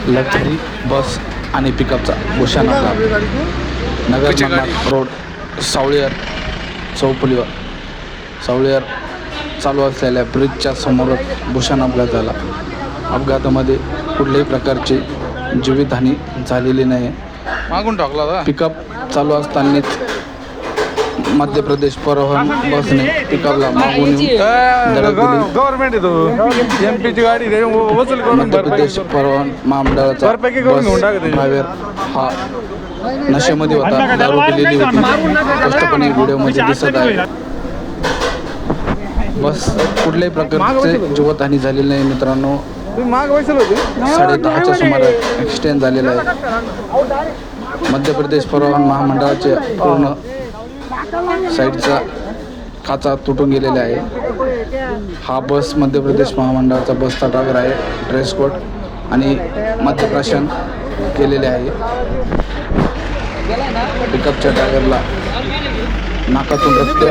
Luxury बस आणि पिकअपचा भूषण अपघात Nagar Manmad road सावळीयर चौफुलीवर सावळीयर चालू असलेल्या ब्रिजच्या समोरच भूषण अपघात झाला. अपघातामध्ये कुठल्याही प्रकारची जीवितहानी झालेली नाही. मागून टाकला पिकअप चालू असतानाच मध्य प्रदेश परिवहन बसने पिकअपला मागून धडक दिली. गव्हर्नमेंट येतो एमपीची गाडी वसूल करून मध्य प्रदेश परिवहन महामंडळाचा बस ड्रायव्हर हा नशेमध्ये होता, दारू पिलेली होती, स्पष्टपणे व्हिडिओमध्ये दिसत आहे. बस कुठल्याही प्रकारचे जीवितहानी झालेली नाही मित्रांनो. 10:30च्या सुमारास ॲक्सिडेंट झालेला आहे. मध्य प्रदेश परिवहन महामंडळाचे पूर्ण साईडचा काचा तुटून गेलेला आहे. हा बस मध्य प्रदेश महामंडळाचा बसचा ड्रायव्हर आहे. ड्रेस कोड आणि मद्यप्राशन केलेले आहे. पिकअपच्या ड्रायव्हरला नाकातून रक्त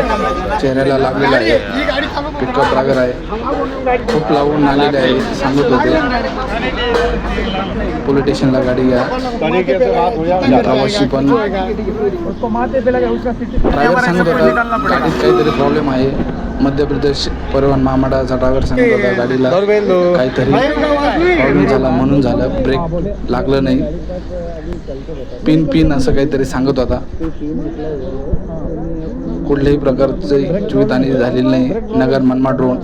चेहऱ्याला लागलेला आहे. पिकअप ड्रायव्हर आहे, खूप लावून आलेले आहे. सांगत होते पोलीस स्टेशनला गाडी घ्या. प्रवासी पण ड्रायव्हर सांगत होता गाडीत काहीतरी प्रॉब्लेम आहे. मध्य प्रदेश परिवहन महामंडळाचा ड्रायव्हर सांगत होता गाडीला काहीतरी प्रॉब्लेम झाला म्हणून झालं, ब्रेक लागलं नाही, पिन असं काहीतरी सांगत होता. कुठल्याही प्रकारचे जीवितहानी झालेली नाही. नगर मनमाड रोड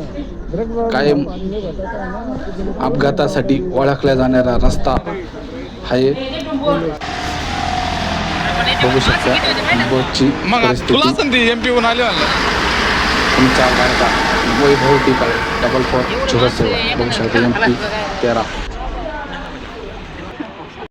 कायम अपघातासाठी ओळखला जाणारा रस्ता आहे. बघू शकता बसची परिस्थिती. एमपी आले तुमचा गाडा वैभव टिपाळे 4407 बघू शकता MP 13.